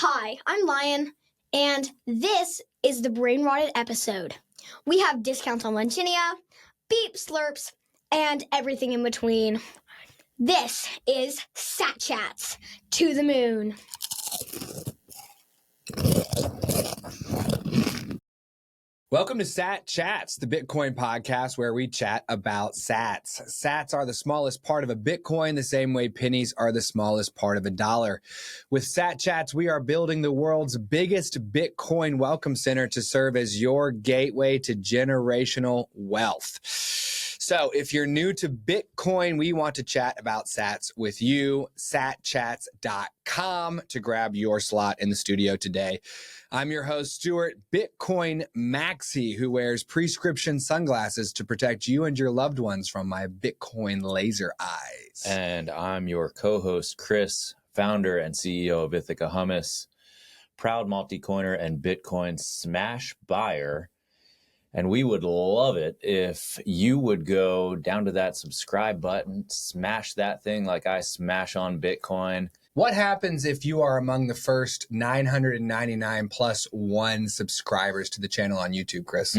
Hi, I'm Lyon, and this is the Brain Rotted episode. We have discounts on Lunchinia, beep slurps, and everything in between. This is Satchats to the moon. Welcome to Sat Chats, the Bitcoin podcast where we chat about sats. Sats are the smallest part of a Bitcoin, the same way pennies are the smallest part of a dollar. With Sat Chats, we are building the world's biggest Bitcoin welcome center to serve as your gateway to generational wealth. So if you're new to Bitcoin, we want to chat about sats with you. Satchats.com to grab your slot in the studio today. I'm your host, Stuart Bitcoin Maxi, who wears prescription sunglasses to protect you and your loved ones from my Bitcoin laser eyes. And I'm your co-host, Chris, founder and CEO of Ithaca Hummus, proud multi-coiner and Bitcoin smash buyer. And we would love it if you would go down to that subscribe button, smash that thing like I smash on Bitcoin. What happens if you are among the first 999 plus one subscribers to the channel on YouTube, Chris?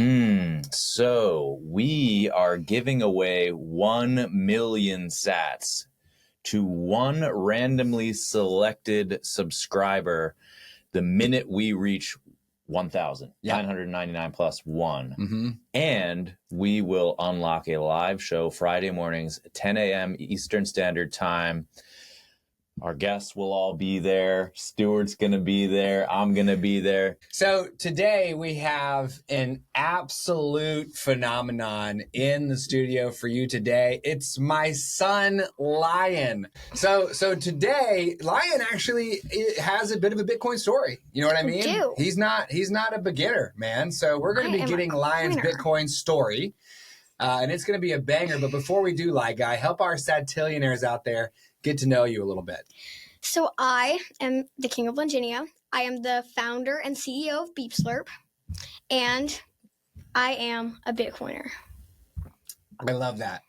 So we are giving away 1 million sats to one randomly selected subscriber the minute we reach 1,000, 999 plus one. Mm-hmm. And we will unlock a live show Friday mornings, 10 a.m. Eastern Standard Time. Our guests will all be there. Stuart's going to be there. I'm going to be there. So today we have an absolute phenomenon in the studio for you today. It's my son, Lyon. So today, Lyon actually has a bit of a Bitcoin story. You know what I mean? I do. He's not a beginner, man. So we're going to be getting Lyon's Bitcoin story. And it's going to be a banger. But before we do, Guy, help our satillionaires out there get to know you a little bit. So I am the king of Lunchinia. I am the founder and CEO of Beep Slurp, and I am a Bitcoiner. I love that.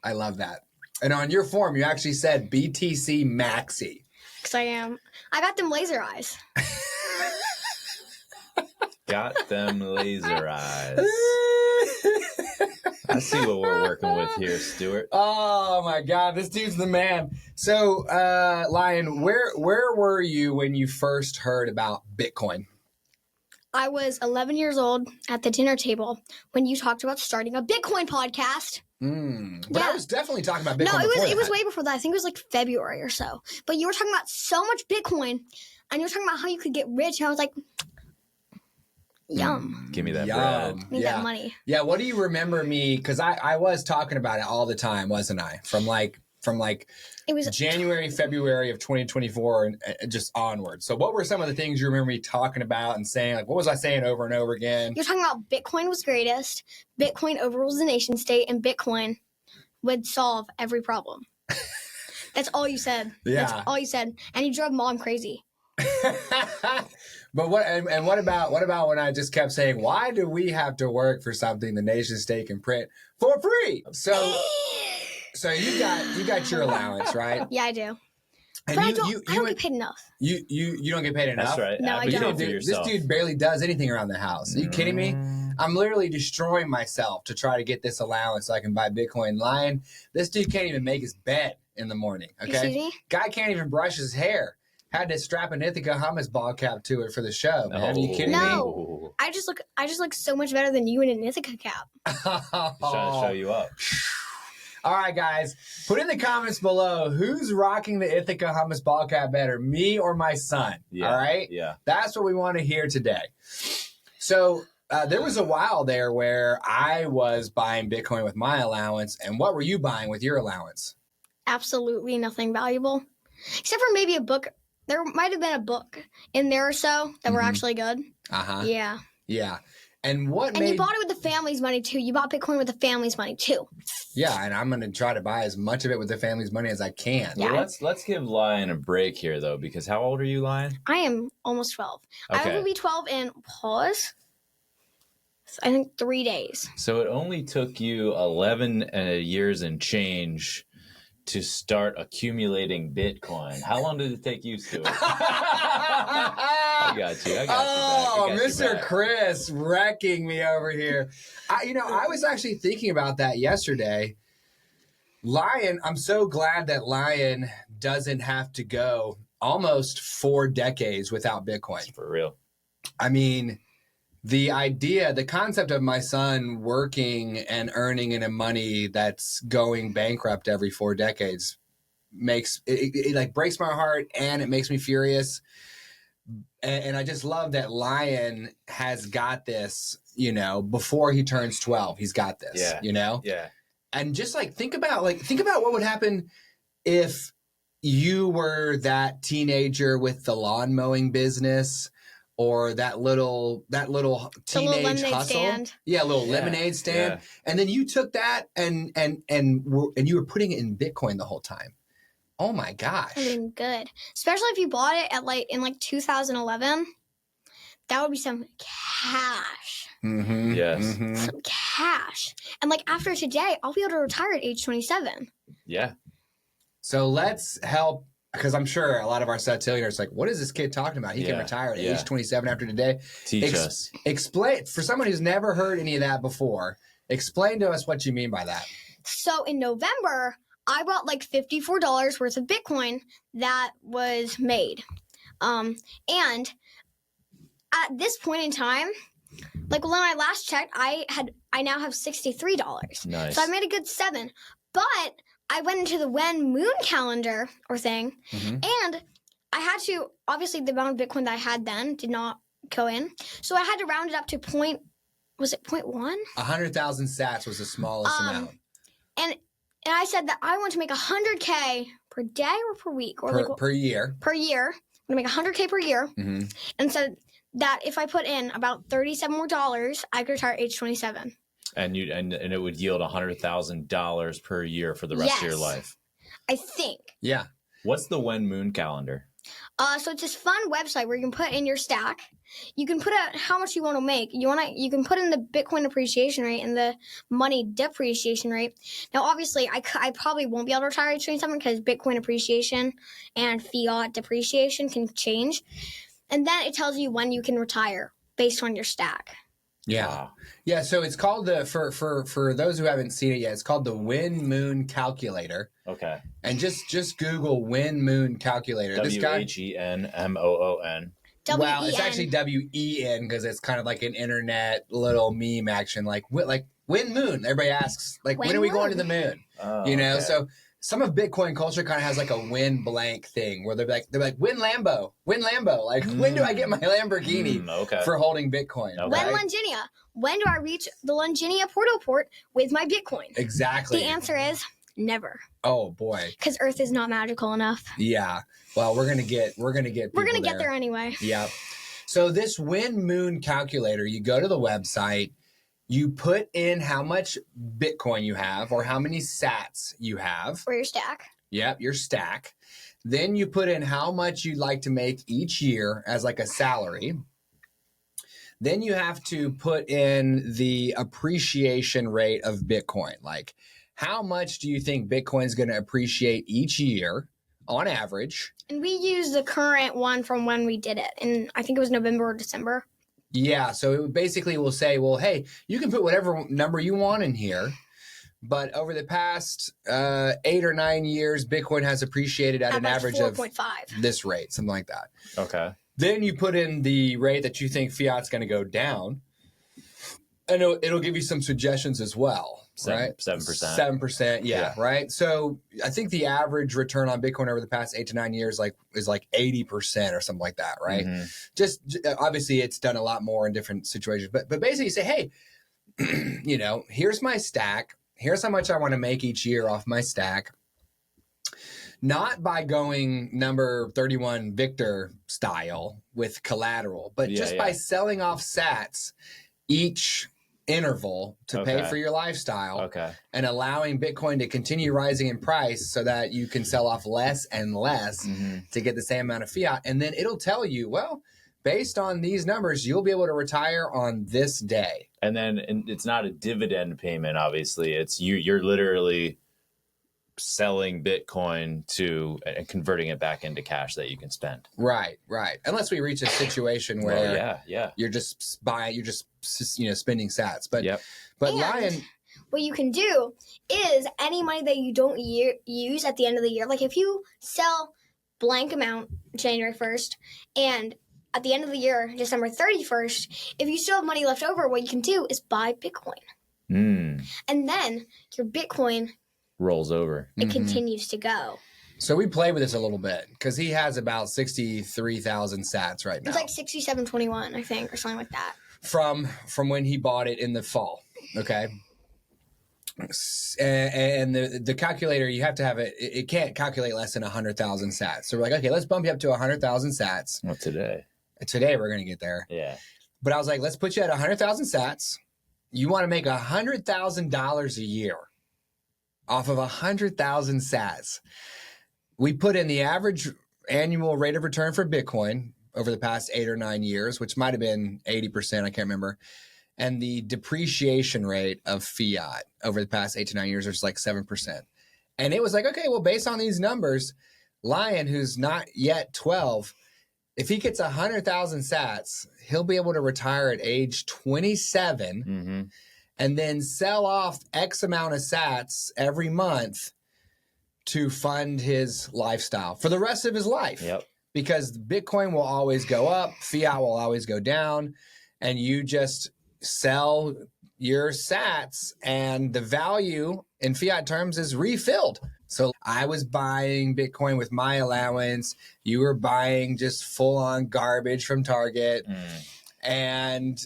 And on your form, you actually said BTC Maxi. Because I am. I got them laser eyes. Got them laser eyes. I see what we're working with here, Stuart. Oh my God, this dude's the man. So, Lyon, where were you when you first heard about Bitcoin? I was 11 years old at the dinner table when you talked about starting a Bitcoin podcast. But I was definitely talking about Bitcoin. No, it was way before that. I think it was like February or so. But you were talking about so much Bitcoin, and you were talking about how you could get rich. And I was like, yum. Give me that Yum. bread. Need that money. Yeah. What do you remember me? Because I was talking about it all the time, wasn't I? From it was January, February of 2024 and just onward. So what were some of the things you remember me talking about and saying? Like, what was I saying over and over again? You're talking about Bitcoin was greatest, Bitcoin overrules the nation state, and Bitcoin would solve every problem. That's all you said. Yeah. That's all you said. And you drove Mom crazy. But what about when I just kept saying, why do we have to work for something the nation state can print for free? So you got your allowance, right? Yeah, I do. And but I don't get paid enough. You don't get paid enough? That's right. No, I don't. This dude barely does anything around the house. Are you kidding me? I'm literally destroying myself to try to get this allowance so I can buy Bitcoin. Lyon, this dude can't even make his bed in the morning. Okay, excuse me? Guy can't even brush his hair. Had to strap an Ithaca Hummus ball cap to it for the show. Man. Are you kidding me? No, I just look so much better than you in an Ithaca cap. Just trying to show you up. All right, guys, put in the comments below who's rocking the Ithaca Hummus ball cap better, me or my son. Yeah, all right? Yeah. That's what we want to hear today. So there was a while there where I was buying Bitcoin with my allowance. And what were you buying with your allowance? Absolutely nothing valuable, except for maybe a book. There might have been a book in there or so that were actually good. Uh-huh. Yeah. Yeah. And you bought it with the family's money too. You bought Bitcoin with the family's money too. Yeah, and I'm going to try to buy as much of it with the family's money as I can. Yeah. Well, let's give Lyon a break here though, because how old are you, Lyon? I am almost 12. Okay. I will be 12 in I think 3 days. So it only took you 11 years and change to start accumulating Bitcoin. How long did it take you, Stuart? I got you. Oh, Back. Mr. Chris wrecking me over here. I was actually thinking about that yesterday. Lyon, I'm so glad that Lyon doesn't have to go almost 4 decades without Bitcoin. For real. I mean, the concept of my son working and earning in a money that's going bankrupt every 4 decades makes it like breaks my heart, and it makes me furious. And I just love that Lyon has got this, before he turns 12, he's got this, Yeah. And just think about what would happen if you were that teenager with the lawn mowing business, or that little teenage hustle. Stand. Yeah, a little lemonade stand. Yeah. And then you took that and you were putting it in Bitcoin the whole time. Oh my gosh. I mean, good. Especially if you bought it in 2011. That would be some cash. Mm-hmm. Yes. Mm-hmm. Some cash. And after today, I'll be able to retire at age 27. Yeah. So let's help, because I'm sure a lot of our Satillionaires are like, what is this kid talking about? He can retire at age 27 after today. Teach us. Explain, for someone who's never heard any of that before, explain to us what you mean by that. So in November, I bought $54 worth of Bitcoin that was made. And at this point in time, when I last checked, I now have $63. Nice. So I made a good 7. But I went into the when moon calendar or thing, and I had to, obviously the amount of Bitcoin that I had then did not go in. So I had to round it up to was it 0.1? 100,000 sats was the smallest amount. And I said that I want to make $100K per day or per week or per year. Per year. I'm going to make $100K per year. Mm-hmm. And said that if I put in about $37 more, I could retire at age 27. And it would yield $100,000 per year for the rest of your life. I think. Yeah. What's the When Moon calendar? So it's this fun website where you can put in your stack. You can put out how much you want to make. You can put in the Bitcoin appreciation rate and the money depreciation rate. Now, obviously, I probably won't be able to retire at age 27 because Bitcoin appreciation and fiat depreciation can change. And then it tells you when you can retire based on your stack. Yeah. Wow. Yeah, so it's called for those who haven't seen it yet, it's called the When Moon Calculator. Okay. And just Google When Moon Calculator. WhenMoon. Well, it's actually WEN because it's kind of like an internet little meme action, like when moon. Everybody asks, when are we going to the moon? Oh, Okay. So some of Bitcoin culture kind of has a when blank thing where they're like when Lambo, when do I get my Lamborghini for holding Bitcoin? Okay. When Longinia? When do I reach the Longinia portal port with my Bitcoin? Exactly. The answer is never. Oh boy. Because Earth is not magical enough. Yeah. Well, we're gonna get get there anyway. Yeah. So this When Moon Calculator, you go to the website, you put in how much Bitcoin you have or how many sats you have. For your stack. Yep, your stack. Then you put in how much you'd like to make each year as a salary. Then you have to put in the appreciation rate of Bitcoin. How much do you think Bitcoin is going to appreciate each year on average? And we use the current one from when we did it. And I think it was November or December. Yeah, so it basically will say, well, hey, you can put whatever number you want in here. But over the past 8 or 9 years, Bitcoin has appreciated at an average 4.5. of this rate, something like that. Okay. Then you put in the rate that you think fiat's going to go down. And it'll give you some suggestions as well, right? 7%. 7%, yeah, right? So I think the average return on Bitcoin over the past 8 to 9 years is 80% or something like that, right? Mm-hmm. Just obviously it's done a lot more in different situations. But basically you say, hey, here's my stack. Here's how much I want to make each year off my stack. Not by going number 31 Victor style with collateral, but just by selling off sats each interval to pay for your lifestyle and allowing Bitcoin to continue rising in price so that you can sell off less and less to get the same amount of fiat. And then it'll tell you, well, based on these numbers, you'll be able to retire on this day. And then it's not a dividend payment, obviously. It's you're literally selling Bitcoin and converting it back into cash that you can spend. Right. Unless we reach a situation where yeah. you're just spending sats. But Yep. but And Lyon, what you can do is any money that you don't use at the end of the year, like if you sell blank amount January 1st and at the end of the year, December 31st, if you still have money left over, what you can do is buy Bitcoin. And then your Bitcoin rolls over. It continues to go. So we play with this a little bit because he has about 63,000 sats right now. It's like 6721, I think, or something like that. From when he bought it in the fall. Okay. And the calculator, you have to have it can't calculate less than 100,000 sats. So we're like, okay, let's bump you up to 100,000 sats. Well, today we're going to get there. Yeah. But I was like, let's put you at 100,000 sats. You want to make $100,000 a year off of 100,000 sats. We put in the average annual rate of return for Bitcoin over the past 8 or 9 years, which might have been 80%. I can't remember. And the depreciation rate of fiat over the past 8 to 9 years is like 7%. And it was like, okay, well, based on these numbers, Lyon, who's not yet 12, if he gets 100,000 sats, he'll be able to retire at age 27 and then sell off X amount of sats every month to fund his lifestyle for the rest of his life. Yep. Because Bitcoin will always go up, fiat will always go down, and you just sell your sats and the value in fiat terms is refilled. So I was buying Bitcoin with my allowance. You were buying just full on garbage from Target. And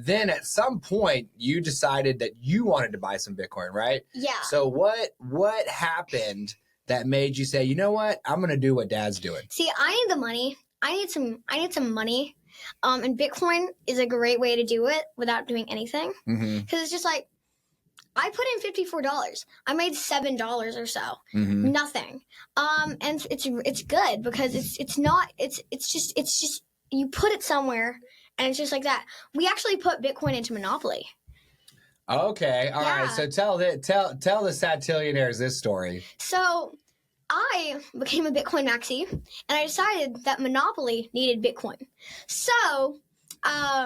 then at some point you decided that you wanted to buy some Bitcoin, right? Yeah. So what happened that made you say, you know what, I'm going to do what Dad's doing? See, I need the money. I need some money. And Bitcoin is a great way to do it without doing anything. Because it's just like, I put in $54. I made $7 or so. Nothing. And it's good because it's just you put it somewhere and it's just like that. We actually put Bitcoin into Monopoly. Okay. All right. So tell the Satillionaires this story. So I became a Bitcoin maxi, and I decided that Monopoly needed Bitcoin. So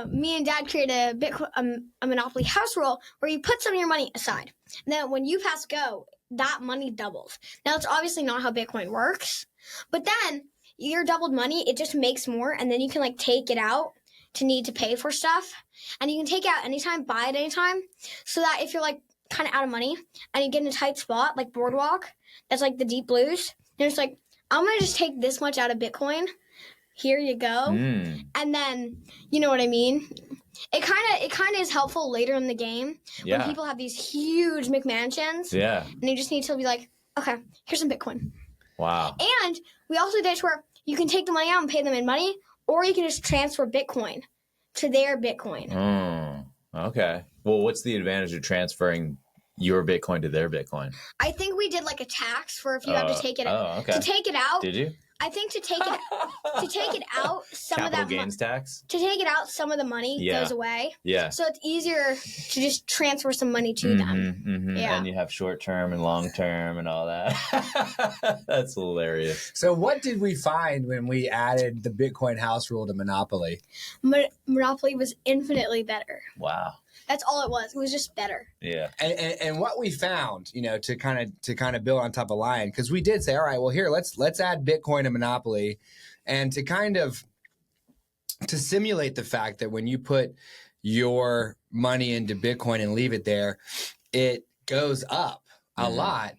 me and Dad created a Monopoly house rule where you put some of your money aside. And then when you pass go, that money doubles. Now, it's obviously not how Bitcoin works, but then your doubled money, it just makes more, and then you can like take it out to need to pay for stuff. And you can take it out anytime, buy it anytime, so that if you're like kind of out of money and you get in a tight spot like Boardwalk, that's like the deep blues, then it's like, I'm going to just take this much out of Bitcoin. Here you go. And then, you know what I mean? It kind of is helpful later in the game when people have these huge McMansions. Yeah. And you just need to be like, okay, here's some Bitcoin. Wow. And we also did where you can take the money out and pay them in money, or you can just transfer Bitcoin to their Bitcoin. Okay. Well, what's the advantage of transferring your Bitcoin to their Bitcoin? I think we did like a tax for if you have to take it out. Oh, okay. To take it out. Did you? I think to take it out, some Capital of that gains tax. To take it out, some of the money goes away. Yeah. So it's easier to just transfer some money to them. Yeah. And you have short term and long term and all that. That's hilarious. So what did we find when we added the Bitcoin house rule to Monopoly? Monopoly was infinitely better. Wow. That's all it was. It was just better. Yeah. And what we found, you know, to kind of build on top of Lyon, because we did say, all right, well, here, let's add Bitcoin to Monopoly, and to kind of to simulate the fact that when you put your money into Bitcoin and leave it there, it goes up a lot.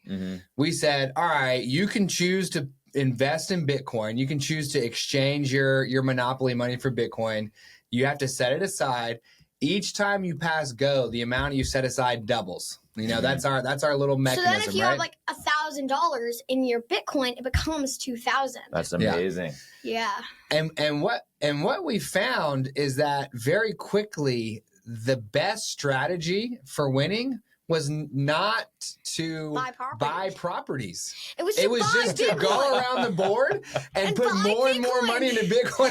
We said, all right, you can choose to invest in Bitcoin. You can choose to exchange your Monopoly money for Bitcoin. You have to set it aside. Each time you pass go, the amount you set aside doubles. You know, that's our little mechanism, so then if you have like $1,000 in your Bitcoin, it becomes 2,000. That's amazing. Yeah. And what we found is that very quickly the best strategy for winning was not to buy properties. It was just to go around the board and put more and more money into Bitcoin.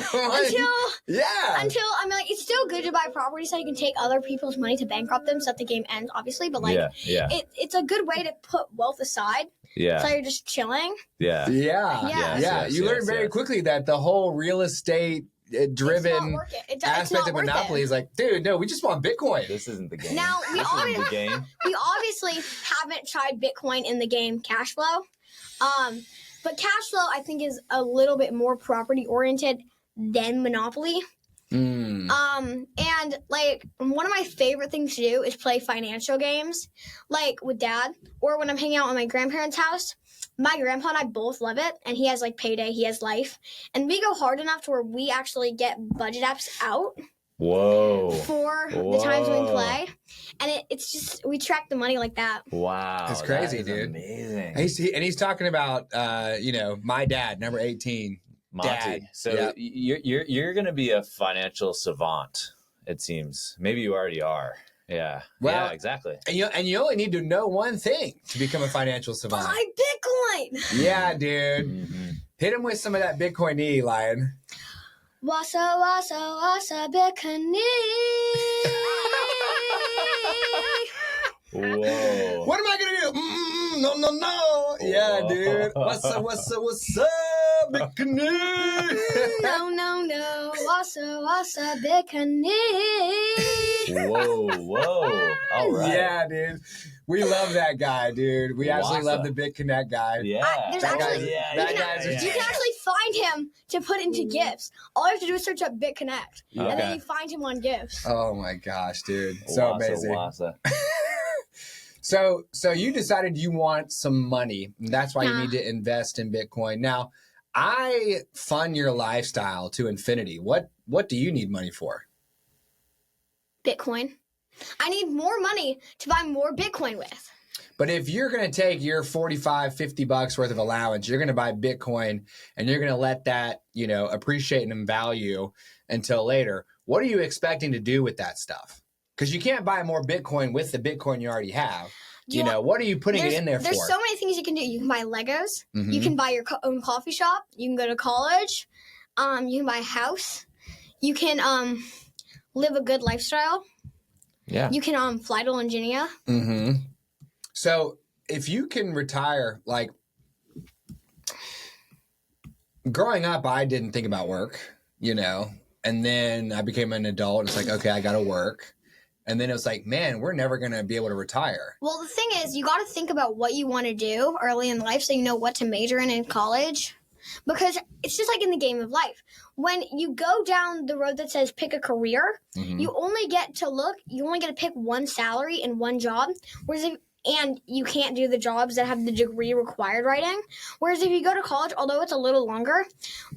Until I mean, like, it's still good to buy properties so you can take other people's money to bankrupt them so that the game ends, obviously. But like, it's a good way to put wealth aside Yeah. So you're just chilling. Yeah. Yeah. Yeah. Yeah. You learn very quickly that the whole real estate driven aspect of Monopoly is like, dude, no, we just want Bitcoin. This isn't the game. Now, this isn't the game. we obviously haven't tried Bitcoin in the game Cash Flow. But Cash Flow, I think, is a little bit more property oriented than Monopoly. Mm. And like one of my favorite things to do is play financial games, like with Dad, or when I'm hanging out at my grandparents' house. My grandpa and I both love it, and he has like Payday, he has Life, and we go hard enough to where we actually get budget apps out. Whoa. For the times we play, and it's just we track the money like that. Wow, that's crazy, that dude. Amazing. He's talking about my dad, number 18. Monty. Dad. So Yep. you're going to be a financial savant, it seems. Maybe you already are. Yeah. Well, yeah, exactly. And you only need to know one thing to become a financial savant. Buy Bitcoin. Yeah, dude. Mm-hmm. Hit him with some of that Bitcoin E, Lion. Wasa Bitcoin. Whoa. What am I gonna do? No. Yeah, dude. What's up, Bitcoin? No. Wasa Bitcoin. Whoa. All right. Yeah, dude. We love that guy, dude. We absolutely love the BitConnect guy. Yeah. There's That actually, guy's you can actually find him to put into gifts. All you have to do is search up BitConnect, and then you find him on gifts. Oh my gosh, dude. So amazing. Wasa. So you decided you want some money. And that's why you need to invest in Bitcoin. Now, I fund your lifestyle to infinity. What do you need money for? Bitcoin. I need more money to buy more Bitcoin with. But if you're going to take your $45-$50 worth of allowance, you're going to buy Bitcoin and you're going to let that, appreciate in value until later. What are you expecting to do with that stuff? Because you can't buy more Bitcoin with the Bitcoin you already have. What are you putting it in there for? There's so many things you can do. You can buy Legos. Mm-hmm. You can buy your own coffee shop. You can go to college. You can buy a house. You can live a good lifestyle. Yeah. You can fly to Virginia. Mm-hmm. So if you can retire, like growing up, I didn't think about work, and then I became an adult. It's like, okay, I got to work. And then it was like, man, we're never going to be able to retire. Well, the thing is, you got to think about what you want to do early in life so you know what to major in college. Because it's just like in the game of life. When you go down the road that says pick a career, you only get to pick one salary and one job. And you can't do the jobs that have the degree required writing. Whereas if you go to college, although it's a little longer,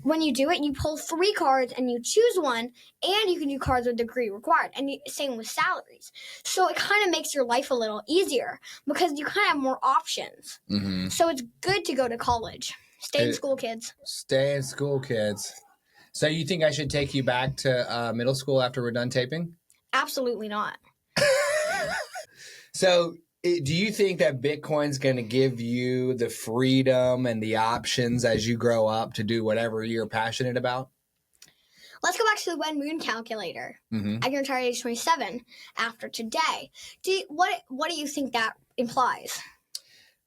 when you do it, you pull 3 cards and you choose one, and you can do cards with degree required. And same with salaries. So it kind of makes your life a little easier because you kind of have more options. Mm-hmm. So it's good to go to college. Stay in school, kids. Stay in school, kids. So you think I should take you back to middle school after we're done taping? Absolutely not. So do you think that Bitcoin's going to give you the freedom and the options as you grow up to do whatever you're passionate about? Let's go back to the When Moon calculator. Mm-hmm. I can retire at age 27 after today. What do you think that implies?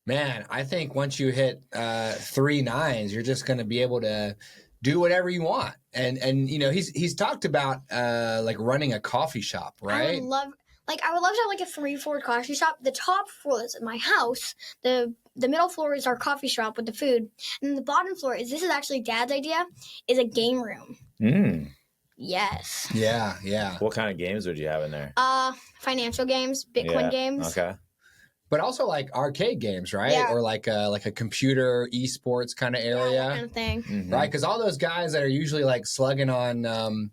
Man, I think once you hit 3 9s, you're just going to be able to do whatever you want. And he's talked about like running a coffee shop, right? I would love to have like a 3-floor coffee shop. The top floor is my house. The middle floor is our coffee shop with the food. And the bottom floor this is actually Dad's idea, is a game room. Yes. Yeah. What kind of games would you have in there? Financial games, Bitcoin games. Okay. But also like arcade games, right? Yeah. Or like a computer esports kind of area, Yeah, that kind of thing. Mm-hmm. right? Because all those guys that are usually like slugging on,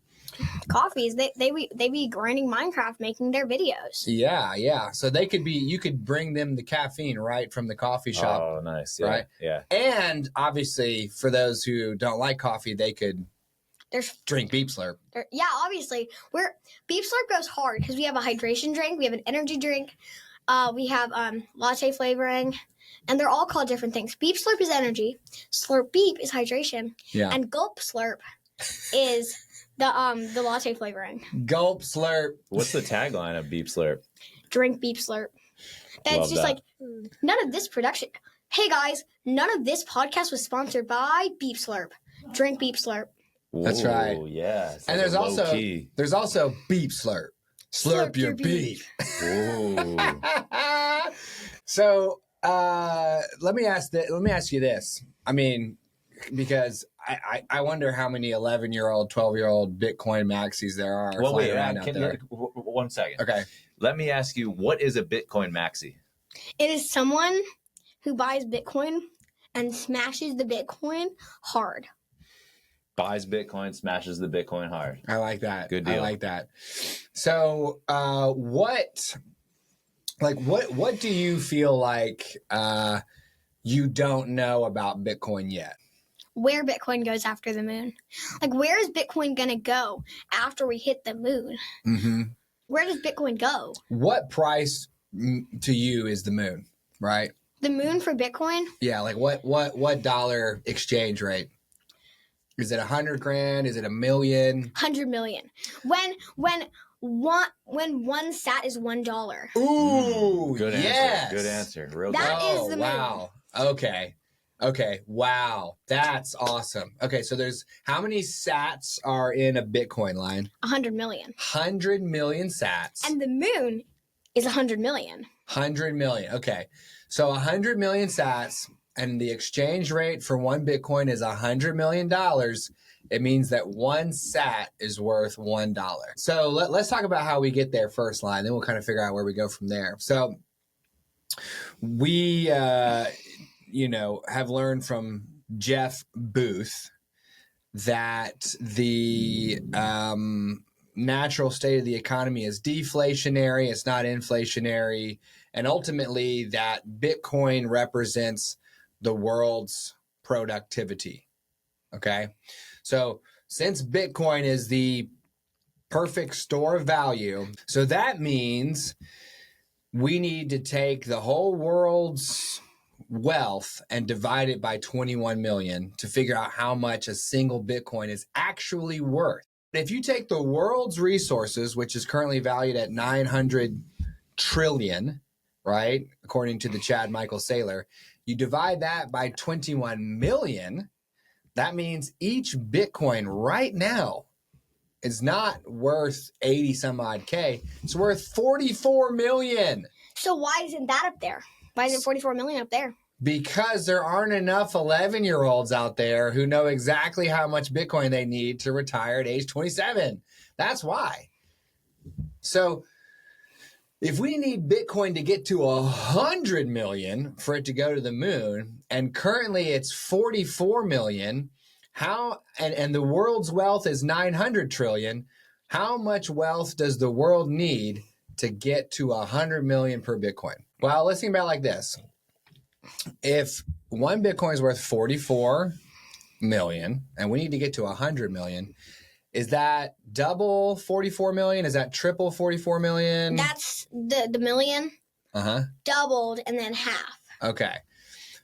Coffees, they be grinding Minecraft, making their videos. yeah. So you could bring them the caffeine right from the coffee shop, Oh, nice. Yeah. right? Yeah. And obviously, for those who don't like coffee, they could drink Beep Slurp. Yeah, obviously, Beep Slurp goes hard because we have a hydration drink, we have an energy drink. We have latte flavoring, and they're all called different things. Beep Slurp is energy, Slurp Beep is hydration, and Gulp Slurp is the latte flavoring. Gulp Slurp. What's the tagline of Beep Slurp? Drink Beep Slurp. That's Love just that. like none of this production. Hey guys, none of this podcast was sponsored by Beep Slurp. Drink Beep Slurp. That's right. Yeah. And there's also Beep Slurp. Slurp your beef. Ooh. So let me ask you this. I mean, because I wonder how many 11-year-old, 12-year-old Bitcoin maxis there are. Well, wait, around out there. 1 second. Okay. Let me ask you, what is a Bitcoin maxi? It is someone who buys Bitcoin and smashes the Bitcoin hard. Buys Bitcoin, smashes the Bitcoin hard. I like that. Good deal. I like that. So what do you feel like you don't know about Bitcoin yet? Where Bitcoin goes after the moon. Like, where is Bitcoin going to go after we hit the moon? Mm-hmm. Where does Bitcoin go? What price to you is the moon, right? The moon for Bitcoin? Yeah, like what dollar exchange rate? Is it 100 grand? Is it $1 million? 100 million. When one sat is $1. Ooh, Good yes. answer. Good answer. Real That good. is the moon. Wow. Okay. Wow. That's awesome. Okay, so there's how many sats are in a Bitcoin line? 100 million. 100 million sats. And the moon is 100 million. 100 million. Okay. So 100 million sats and the exchange rate for one Bitcoin is $100 million. It means that one sat is worth $1. So let's talk about how we get there first, line. Then we'll kind of figure out where we go from there. So we, have learned from Jeff Booth that the natural state of the economy is deflationary. It's not inflationary. And ultimately that Bitcoin represents the world's productivity. Okay. So since Bitcoin is the perfect store of value, so that means we need to take the whole world's wealth and divide it by 21 million to figure out how much a single Bitcoin is actually worth. If you take the world's resources, which is currently valued at 900 trillion, right? According to the Chad Michael Saylor, you divide that by 21 million. That means each Bitcoin right now is not worth 80 some odd K. It's worth 44 million. So why isn't that up there? Why isn't 44 million up there? Because there aren't enough 11-year-olds out there who know exactly how much Bitcoin they need to retire at age 27. That's why. So if we need Bitcoin to get to 100 million for it to go to the moon, and currently it's 44 million, and the world's wealth is 900 trillion, how much wealth does the world need to get to 100 million per Bitcoin? Well, let's think about it like this. If one Bitcoin is worth 44 million and we need to get to 100 million, is that double 44 million? Is that triple 44 million? That's the million doubled and then half. Okay.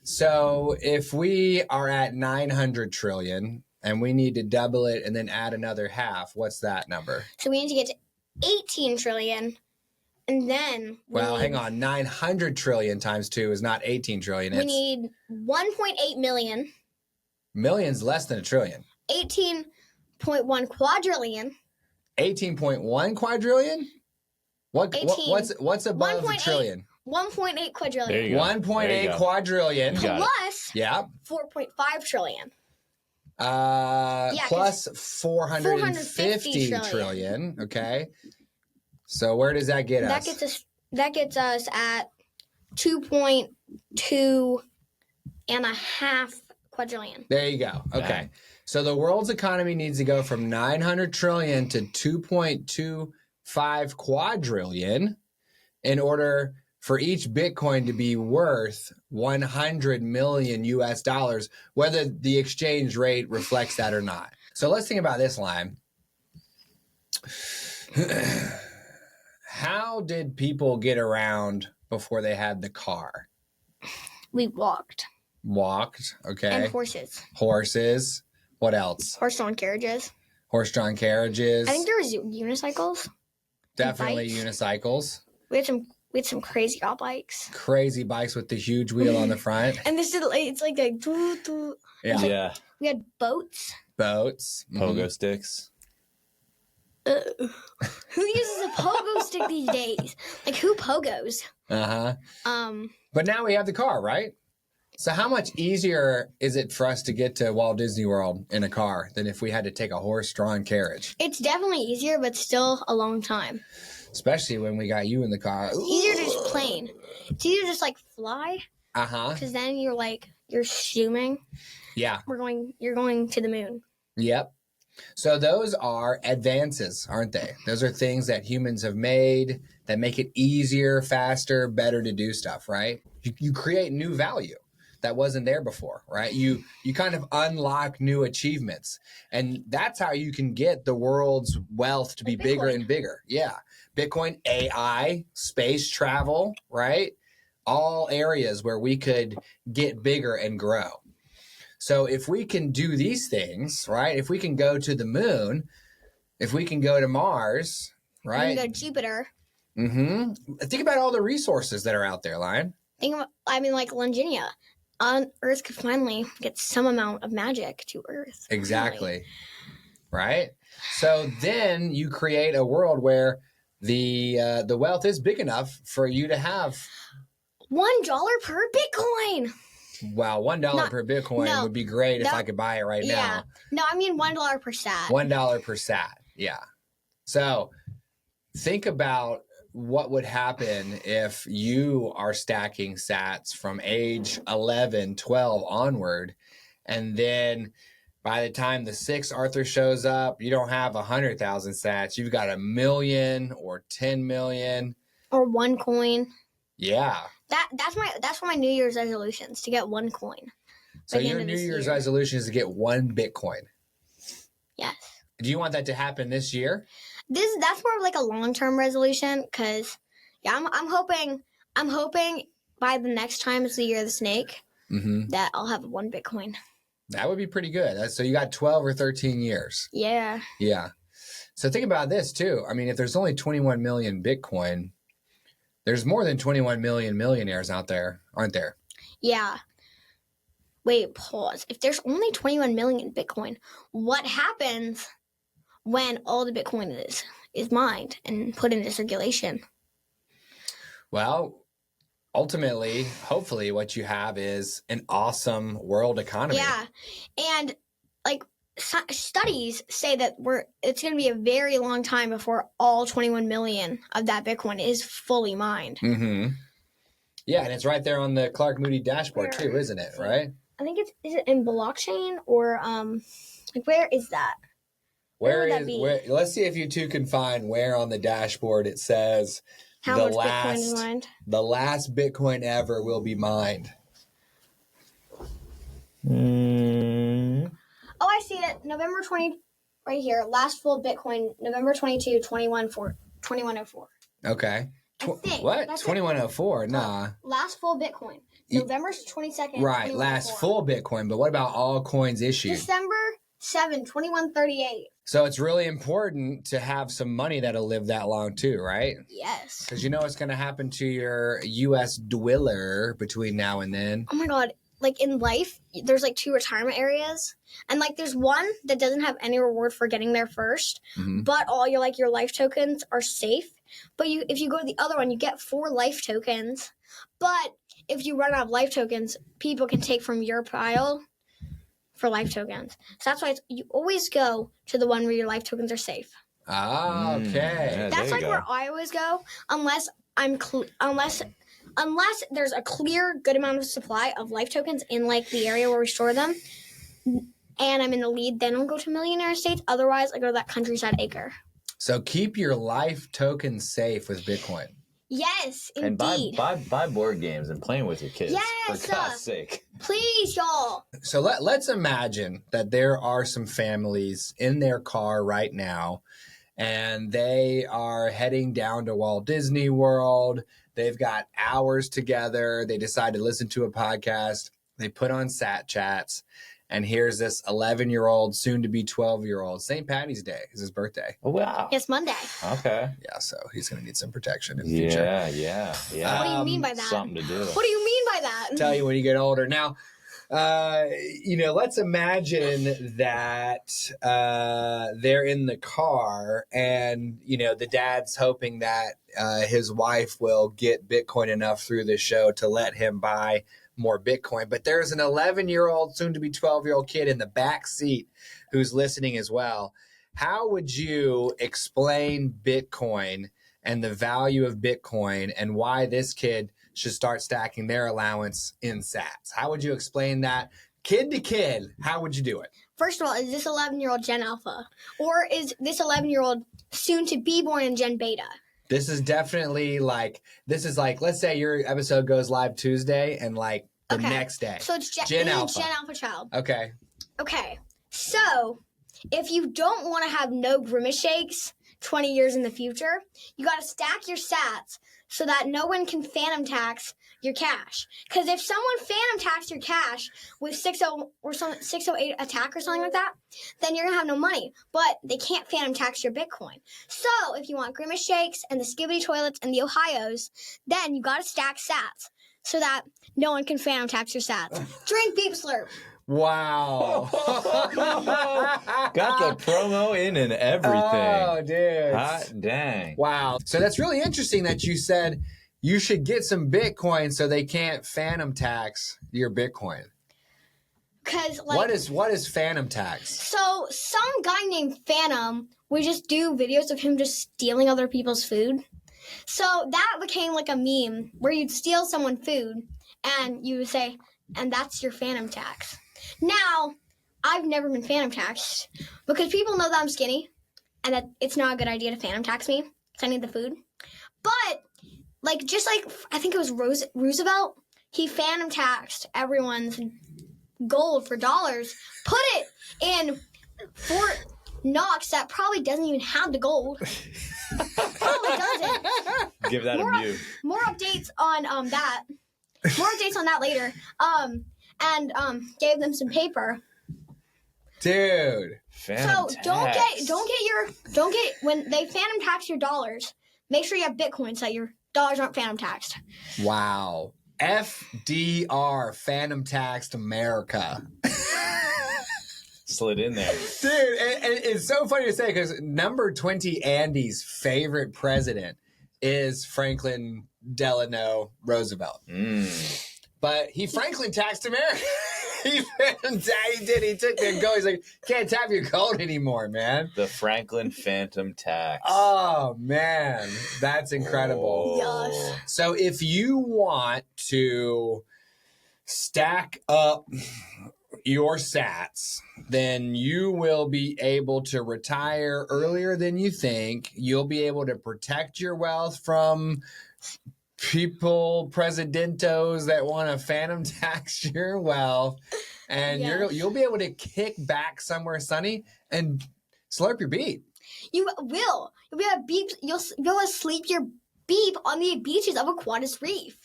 So if we are at 900 trillion and we need to double it and then add another half, what's that number? So we need to get to 18 trillion. And then hang on. 900 trillion times 2 is not 18 trillion. We need 1.8 million. Million's less than a trillion. 18.1 quadrillion. 18.1 quadrillion? What's above a trillion? 1.8 quadrillion. There you go. 1.8 quadrillion. Plus 4.5 trillion. Plus 450 trillion. Okay. So where does that get us? That gets us at 2.2 and a half quadrillion. There you go. Okay. So the world's economy needs to go from 900 trillion to 2.25 quadrillion in order for each Bitcoin to be worth 100 million US dollars, whether the exchange rate reflects that or not. So let's think about this, Lime. How did people get around before they had the car? We walked. Walked, okay. And horses. Horses. What else? Horse-drawn carriages. Horse-drawn carriages. I think there was unicycles. Definitely unicycles. We had some We had some crazy yacht bikes. Crazy bikes with the huge wheel on the front. And this is it's like a doo, doo. Yeah. Yeah. We had boats. Boats. Pogo sticks. Who uses a pogo stick these days? Like, who pogos? But now we have the car, right? So how much easier is it for us to get to Walt Disney World in a car than if we had to take a horse-drawn carriage? It's definitely easier, but still a long time. Especially when we got you in the car. It's easier to just plane. It's easier to just like fly. Uh-huh. Because then you're assuming. Yeah. You're going to the moon. Yep. So those are advances, aren't they? Those are things that humans have made that make it easier, faster, better to do stuff, right? You create new value that wasn't there before, right? You kind of unlock new achievements. And that's how you can get the world's wealth to be bigger and bigger. Yeah. Bitcoin, AI, space travel, right? All areas where we could get bigger and grow. So if we can do these things, right? If we can go to the moon, if we can go to Mars, right? We can go to Jupiter. Think about all the resources that are out there, Lyon. Like Longinia. On Earth could finally get some amount of magic to Earth. Exactly. Right? So then you create a world where the wealth is big enough for you to have $1 per Bitcoin. Wow, $1 per Bitcoin would be great if I could buy it right now. No, I mean $1 per sat. $1 per sat. Yeah. So think about what would happen if you are stacking sats from age 11, 12 onward, and then by the time the 6th Arthur shows up, you don't have 100,000 sats. You've got 1 million or 10 million. Or one coin. Yeah. That's one of my New Year's resolutions, to get one coin. So your New Year's resolution is to get 1 Bitcoin. Yes. Do you want that to happen this year? That's more of like a long-term resolution, because I'm hoping by the next time it's the year of the snake that I'll have 1 Bitcoin. That would be pretty good. So you got 12 or 13 years. Yeah. Yeah. So think about this too. I mean, if there's only 21 million Bitcoin, there's more than 21 million millionaires out there, aren't there? Yeah. Wait, pause. If there's only 21 million Bitcoin, what happens when all the Bitcoin is mined and put into circulation? Well, ultimately, hopefully what you have is an awesome world economy. Yeah. And like studies say that it's going to be a very long time before all 21 million of that Bitcoin is fully mined. Yeah, and it's right there on the Clark Moody dashboard too, isn't it? Right? I think is it in blockchain or like where is that? Where would that be? Let's see if you two can find where on the dashboard it says how much Bitcoin is mined. The last Bitcoin ever will be mined. Oh, I see it. November 20, right here. Last full Bitcoin, November 22, 2104. Okay. What? 2104? Nah. Last full Bitcoin. November 22nd. Right. Last full Bitcoin. But what about all coins issued? December 7, 2138. So it's really important to have some money that'll live that long too, right? Yes. Because you know what's going to happen to your U.S. dweller between now and then. Oh my God. Like in life, there's like 2 retirement areas, and like there's one that doesn't have any reward for getting there first, but all your life tokens are safe. But if you go to the other one, you get 4 life tokens. But if you run out of life tokens, people can take from your pile for life tokens. So that's why you always go to the one where your life tokens are safe. Ah, okay. Yeah, that's like where I always go, unless there's a clear good amount of supply of life tokens in like the area where we store them, and I'm in the lead, then I'll go to Millionaire Estates. Otherwise, I go to that Countryside Acre. So keep your life tokens safe with Bitcoin. Yes, indeed. And buy board games and playing with your kids. Yes, for God's sake. Please, y'all. So let's imagine that there are some families in their car right now, and they are heading down to Walt Disney World. They've got hours together. They decide to listen to a podcast. They put on satchats, And here's this 11-year-old, soon to be 12-year-old. St. Patty's Day is his birthday. Oh, wow. It's Monday. Okay. Yeah, so he's going to need some protection in the future. Yeah. What do you mean by that? Something to do. What do you mean by that? Tell you when you get older. Now, let's imagine that they're in the car and, the dad's hoping that his wife will get Bitcoin enough through the show to let him buy more Bitcoin. But there's an 11-year-old, soon to be 12-year-old kid in the back seat who's listening as well. How would you explain Bitcoin and the value of Bitcoin and why this kid should start stacking their allowance in sats? How would you explain that kid to kid? How would you do it? First of all, is this 11-year-old Gen Alpha? Or is this 11-year-old soon to be born in Gen Beta? This is definitely like, let's say your episode goes live Tuesday and like the next day. So it's Gen Alpha. Gen Alpha child. Okay. So if you don't want to have no grimace shakes 20 years in the future, you got to stack your sats so that no one can phantom tax your cash. Because if someone phantom tax your cash with 608 attack or something like that, then you're going to have no money. But they can't phantom tax your Bitcoin. So if you want grimace shakes and the skibidi toilets and the Ohios, then you got to stack sats so that no one can phantom tax your sats. Drink Beep Slurp. Wow. Got the promo in and everything. Oh, dude. Hot dang. Wow. So that's really interesting that you said you should get some Bitcoin so they can't phantom tax your Bitcoin. Because What is phantom tax? So some guy named Phantom would just do videos of him just stealing other people's food. So that became like a meme where you'd steal someone's food and you would say, and that's your phantom tax. Now, I've never been phantom taxed because people know that I'm skinny and that it's not a good idea to phantom tax me because I need the food. But just like I think it was Roosevelt, he phantom taxed everyone's gold for dollars, put it in Fort Knox that probably doesn't even have the gold. Probably doesn't. Give that a mute. More updates on that. More updates on that later. And gave them some paper. Dude. So don't get when they phantom tax your dollars, make sure you have Bitcoin so that your dollars aren't phantom taxed. Wow. FDR, phantom taxed America. Slid in there. Dude, and it's so funny to say because number 20 Andy's favorite president is Franklin Delano Roosevelt. But he Franklin taxed America. He did. He took their gold. He's like, can't tap your gold anymore, man. The Franklin Phantom Tax. Oh, man. That's incredible. Yes. So if you want to stack up your sats, then you will be able to retire earlier than you think. You'll be able to protect your wealth from presidentos that want to phantom tax your wealth, and you'll be able to kick back somewhere sunny and slurp your beep. You will. You'll be able to beep. You'll be able to sleep your beep on the beaches of Aquatis Reef.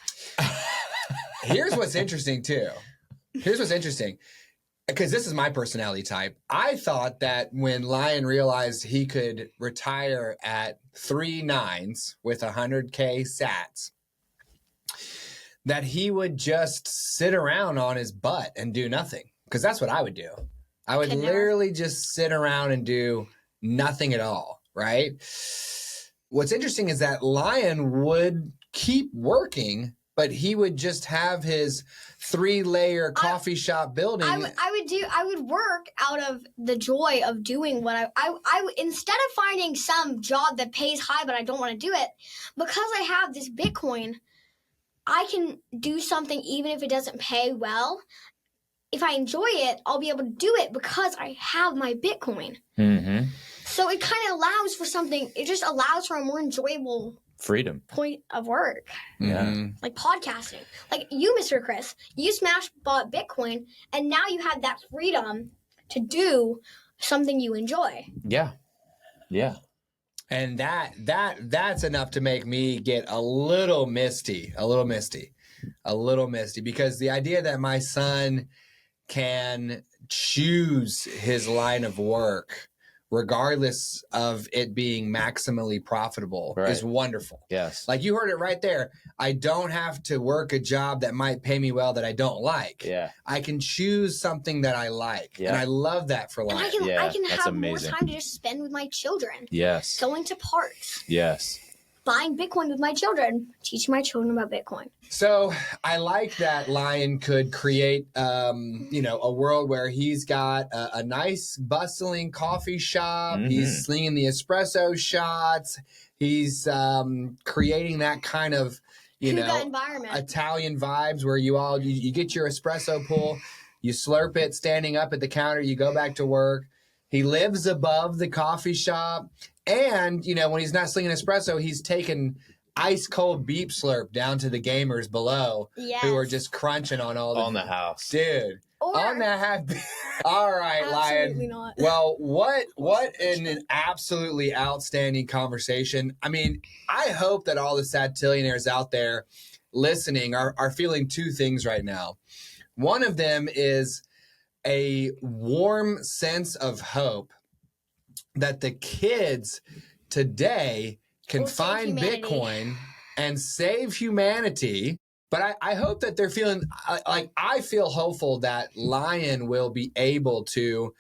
Here's what's interesting too. Because this is my personality type. I thought that when Lyon realized he could retire at 3 nines with 100K sats, that he would just sit around on his butt and do nothing. Because that's what I would do. I would literally just sit around and do nothing at all, right? What's interesting is that Lyon would keep working, but he would just have his 3-layer coffee shop building. I would work out of the joy of doing what I instead of finding some job that pays high but I don't want to do it, because I have this Bitcoin, I can do something even if it doesn't pay well. If I enjoy it, I'll be able to do it because I have my Bitcoin. Mm-hmm. So it kind of allows for something. It just allows for a more enjoyable freedom point of work. Yeah. Like podcasting. Like you, Mr. Chris, you bought Bitcoin, and now you have that freedom to do something you enjoy. Yeah. Yeah. And that's enough to make me get a little misty, because the idea that my son can choose his line of work, regardless of it being maximally profitable, is wonderful. Yes. Like you heard it right there. I don't have to work a job that might pay me well that I don't like. Yeah. I can choose something that I like. Yeah. And I love that for life. And I can that's have amazing. more time to just spend with my children. Yes. Going to parks. Yes. Buying Bitcoin with my children. Teaching my children about Bitcoin. So I like that Lyon could create, a world where he's got a nice bustling coffee shop. Mm-hmm. He's slinging the espresso shots. He's creating that kind of, environment. Italian vibes where you get your espresso pull, you slurp it standing up at the counter, you go back to work. He lives above the coffee shop. And, when he's not slinging espresso, he's taking ice cold beep slurp down to the gamers below who are just crunching on on the house. Dude. On the house. All right, Absolutely Lyon. not. Well, what an absolutely outstanding conversation. I mean, I hope that all the Satillionaires out there listening are feeling two things right now. One of them is a warm sense of hope that the kids today can find Bitcoin and save humanity. But I hope that they're feeling like I feel hopeful that Lyon will be able to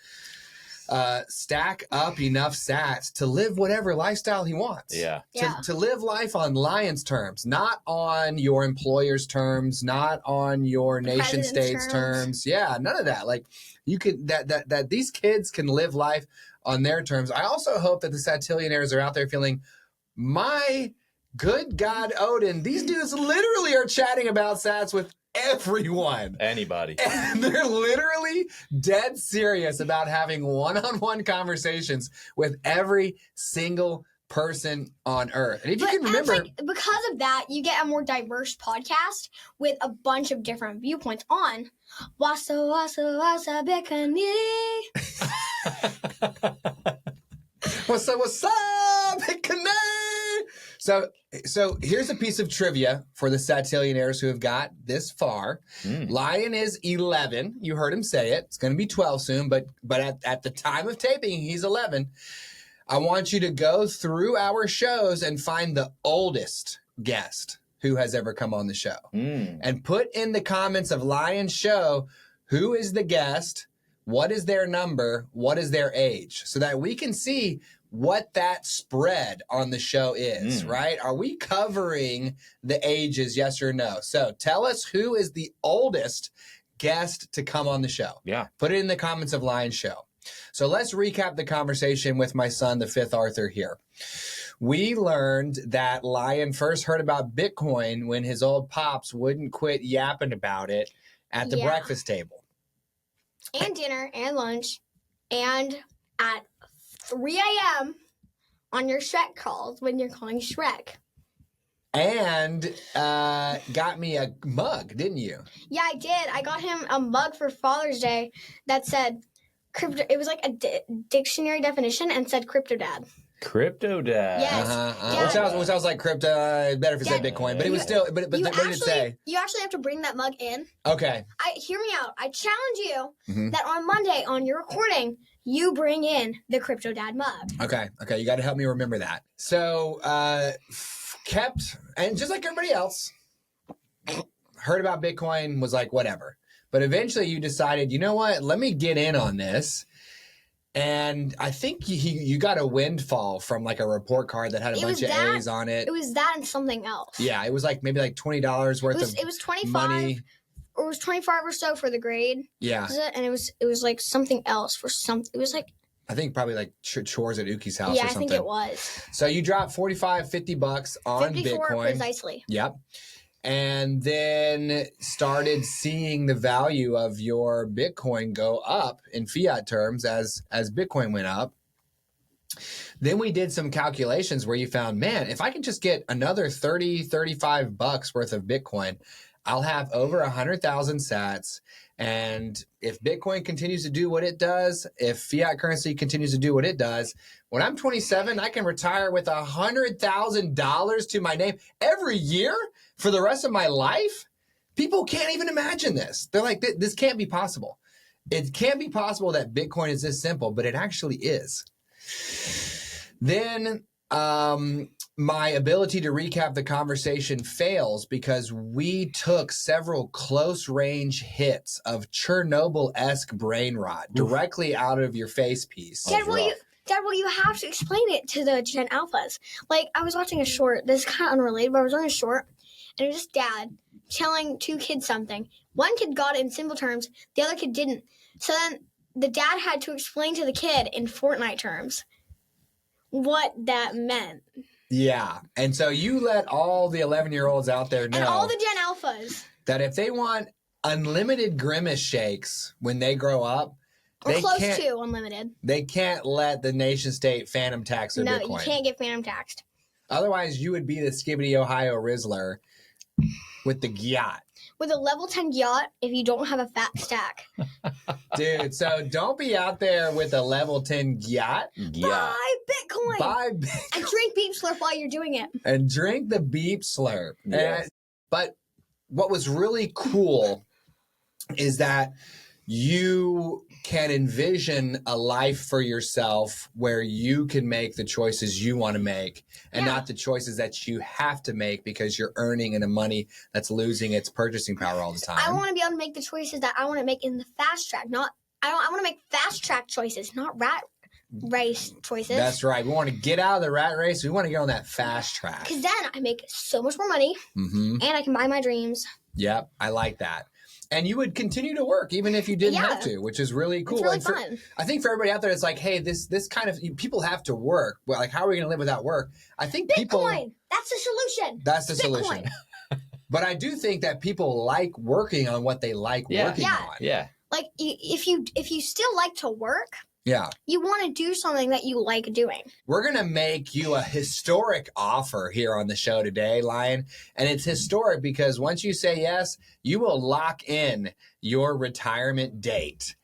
stack up enough sats to live whatever lifestyle he wants. Yeah. To live life on Lyon's terms, not on your employer's terms, not on your nation state's terms. Yeah, none of that. Like you can that these kids can live life on their terms. I also hope that the Satillionaires are out there feeling, my good God, Odin, these dudes literally are chatting about sats with everyone. Anybody. And they're literally dead serious about having one-on-one conversations with every single person on earth. And if you can remember, because of that, you get a more diverse podcast with a bunch of different viewpoints on Wasa Bekani. What's up? So here's a piece of trivia for the Satillionaires who have got this far. Lyon is 11. You heard him say it. It's going to be 12 soon, but at the time of taping, he's 11. I want you to go through our shows and find the oldest guest who has ever come on the show. And put in the comments of Lyon's show, who is the guest, what is their number, what is their age, so that we can see what that spread on the show is, right? Are we covering the ages, yes or no? So tell us who is the oldest guest to come on the show. Yeah. Put it in the comments of Lyon's show. So let's recap the conversation with my son, the fifth Arthur here. We learned that Lyon first heard about Bitcoin when his old pops wouldn't quit yapping about it at the breakfast table. And dinner and lunch and at 3 a.m. on your Shrek calls when you're calling Shrek. And got me a mug, didn't you? Yeah, I did. I got him a mug for Father's Day that said crypto. It was like a dictionary definition and said Crypto Dad. Crypto Dad. Yes. Yeah. Which sounds like crypto. Better if it said Bitcoin, but it was still. But what did it say? You actually have to bring that mug in. Okay. Hear me out. I challenge you that on Monday on your recording, you bring in the Crypto Dad mug. Okay. You got to help me remember that. So kept, and just like everybody else, heard about Bitcoin, was like whatever. But eventually, you decided, you know what? Let me get in on this. And I think you got a windfall from like a report card that had a bunch of A's on it. It was that and something else. Yeah, it was like maybe like $20 worth of it was 25 money. Or it was 25 or so for the grade. Yeah. And it was like something else for some. It was like, I think probably like chores at Uki's house or something. Yeah, I think it was. So you dropped $50 on 54 Bitcoin. Precisely. Yep. And then started seeing the value of your Bitcoin go up in fiat terms as Bitcoin went up. Then we did some calculations where you found, man, if I can just get another $35 worth of Bitcoin, I'll have over 100,000 sats. And if Bitcoin continues to do what it does, if fiat currency continues to do what it does, when I'm 27, I can retire with $100,000 to my name every year for the rest of my life. People can't even imagine this. They're like, this can't be possible. it can't be possible that Bitcoin is this simple, but it actually is. Then my ability to recap the conversation fails because we took several close range hits of Chernobyl-esque brain rot directly out of your face piece. Dad, will you have to explain it to the Gen Alphas? Like, I was watching a short. This is kind of unrelated, but I was watching a short, and it was just dad telling two kids something. One kid got it in simple terms. The other kid didn't. So then the dad had to explain to the kid in Fortnite terms what that meant. Yeah. And so you let all the 11-year-olds out there know. And all the Gen Alphas. That if they want unlimited grimace shakes when they grow up, Or close to unlimited. They can't let the nation state phantom tax their Bitcoin. No, you can't get phantom taxed. Otherwise, you would be the Skibbity Ohio Rizzler with the gyat. With a level 10 yacht if you don't have a fat stack. Dude, so don't be out there with a level 10 gyat. Buy Bitcoin. And drink Beep Slurp while you're doing it. And drink the Beep Slurp. Yes. But what was really cool is that you can envision a life for yourself where you can make the choices you want to make and not the choices that you have to make because you're earning in a money that's losing its purchasing power all the time. I want to be able to make the choices that I want to make in the fast track. I want to make fast track choices, not rat race choices. That's right. We want to get out of the rat race. We want to get on that fast track. Because then I make so much more money and I can buy my dreams. Yep. I like that. And you would continue to work even if you didn't have to, which is really cool. It's really fun. I think for everybody out there, it's like, hey, this kind of people have to work. Well, like, how are we going to live without work? I think Bitcoin. That's the solution. That's the solution. But I do think that people like working on what they like working on. Yeah. Like if you still like to work, you want to do something that you like doing. We're going to make you a historic offer here on the show today, Lyon. And it's historic because once you say yes, you will lock in your retirement date.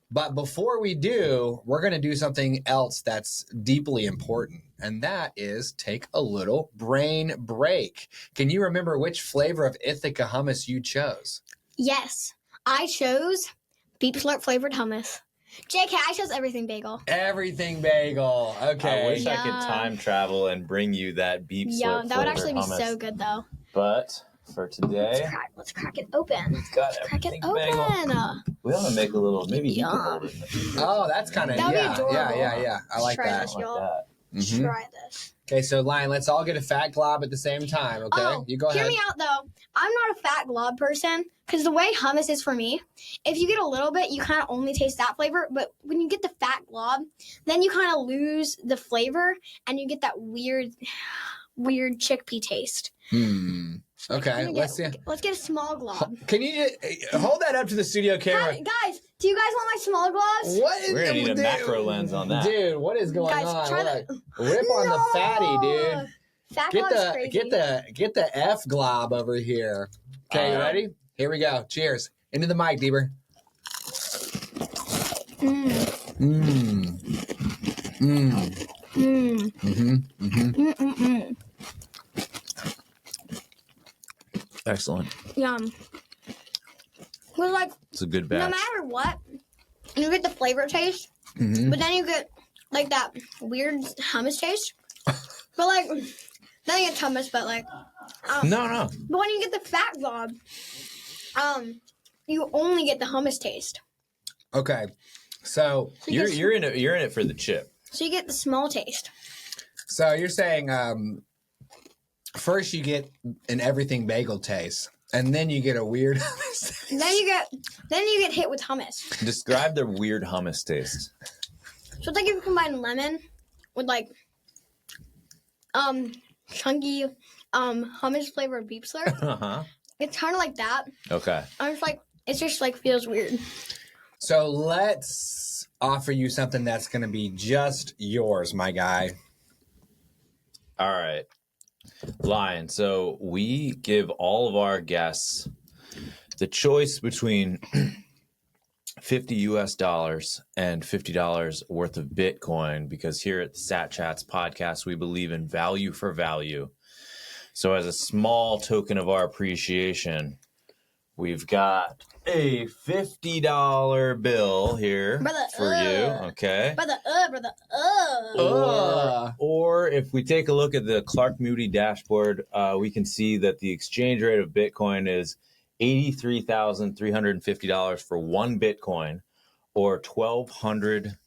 But before we do, we're going to do something else that's deeply important. And that is take a little brain break. Can you remember which flavor of Ithaca hummus you chose? Yes, I chose Beep Slurp flavored hummus. JK, I chose everything bagel. Everything bagel. Okay. I wish I could time travel and bring you that Beep Slurp that would actually be hummus. so good, though. But for today, let's crack it open. Crack it open. We want to make a little. Maybe you can hold it. Oh, that's kind of That'd be adorable. Yeah. I like that. Let's try this. Okay, so Lyon, let's all get a fat glob at the same time. Okay, you go ahead. Hear me out though. I'm not a fat glob person because the way hummus is for me, if you get a little bit, you kind of only taste that flavor. But when you get the fat glob, then you kind of lose the flavor and you get that weird chickpea taste. Okay, let's see. Let's get a small glob. Can you hold that up to the studio camera? Guys, do you guys want my small globs? We're gonna need a macro lens on that. Dude, what is going on? Try Rip on the fatty, dude. Fat glob is crazy. Get the F glob over here. Okay, you ready? Here we go. Cheers. Into the mic, Deeber. Excellent. Yum. Well, like, it's a good batch. No matter what, you get the flavor taste, but then you get like that weird hummus taste. But like, then you get hummus, but like, no. But when you get the fat glob, you only get the hummus taste. Okay, so you're in it for the chip. So you get the small taste. So you're saying first you get an everything bagel taste, and then you get a weird hummus taste. Then you get hit with hummus. Describe the weird hummus taste. So it's like if you combine lemon with like chunky hummus flavored Beep Slurp. It's kind of like that. Okay. It just like feels weird. So let's offer you something that's going to be just yours, my guy. All right. Lyon. So we give all of our guests the choice between $50 US and $50 worth of Bitcoin, because here at the Satchats podcast, we believe in value for value. So as a small token of our appreciation, We've got a $50 bill here Brother, for you, okay? Brother. Or if we take a look at the Clark Moody dashboard, we can see that the exchange rate of Bitcoin is $83,350 for one Bitcoin, or 1,200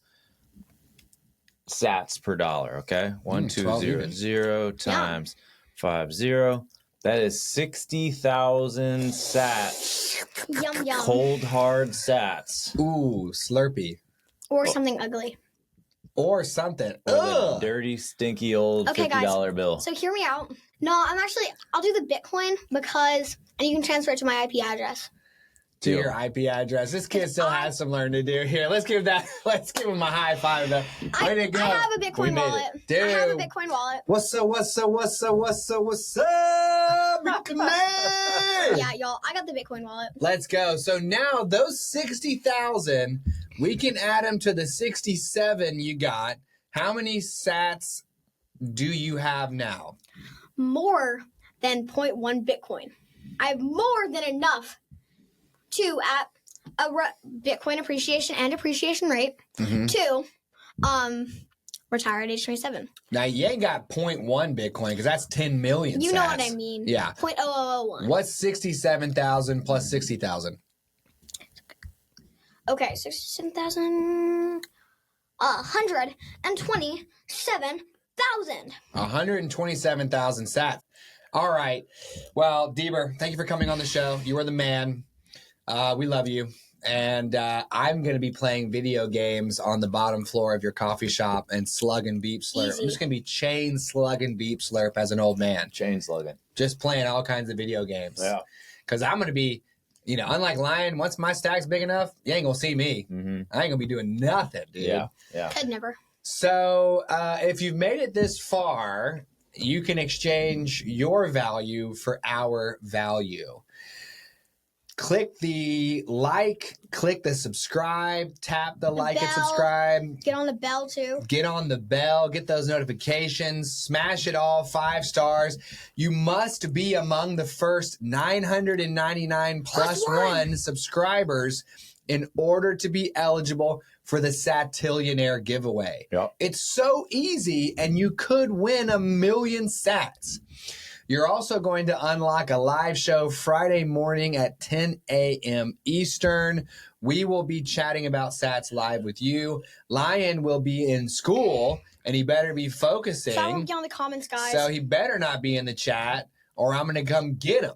sats per dollar, okay? 1200 times 50. That is 60,000 sats. Yum, yum. Cold, hard sats. Ooh, Slurpee. Or something ugly. Or something. Or the dirty, stinky old Okay, $50 bill. So hear me out. No, I'll do the Bitcoin because, and you can transfer it to my IP address. To your IP address. This kid still has some learning to do. Here, let's give him a high five. Way to go. I have a Bitcoin wallet. Dude. I have a Bitcoin wallet. What's up, Bitcoin? Yeah, y'all, I got the Bitcoin wallet. Let's go. So now those 60,000, we can add them to the 67 you got. How many sats do you have now? More than 0.1 Bitcoin. I have more than enough to, at a Bitcoin appreciation and depreciation rate, to retire at age 27. Now, you ain't got 0.1 Bitcoin because that's 10 million You sats. know what I mean. Yeah. 0.0001. What's 67,000 plus 60,000? Okay, 67,000. 127,000. 127,000 sats. All right. Well, Deber, thank you for coming on the show. You are the man. We love you. And I'm going to be playing video games on the bottom floor of your coffee shop and slug and beep slurp. Easy. I'm just going to be chain slug and beep slurp as an old man. Chain slugging. Just playing all kinds of video games. Yeah. Because I'm going to be, unlike Lyon, once my stack's big enough, you ain't going to see me. Mm-hmm. I ain't going to be doing nothing, dude. Yeah. Could never. So if you've made it this far, you can exchange your value for our value. Click the like, click the subscribe, tap the like and bell. subscribe. Get on the bell, too. Get on the bell, get those notifications, smash it all 5 stars. You must be among the first 999 plus one subscribers in order to be eligible for the Satillionaire giveaway. Yep. It's so easy, and you could win 1,000,000 sats. You're also going to unlock a live show Friday morning at 10 a.m. Eastern. We will be chatting about sats live with you. Lyon will be in school, and he better be focusing. So I won't get on the comments, guys. So he better not be in the chat, or I'm going to come get him.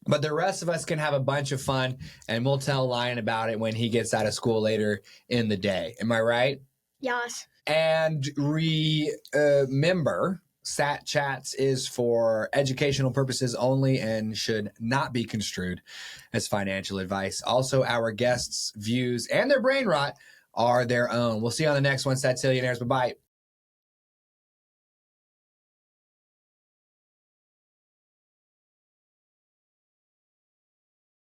But the rest of us can have a bunch of fun, and we'll tell Lyon about it when he gets out of school later in the day. Am I right? Yes. And remember, Sat Chats is for educational purposes only and should not be construed as financial advice. Also, our guests' views and their brain rot are their own. We'll see you on the next one, Satillionaires. Bye-bye.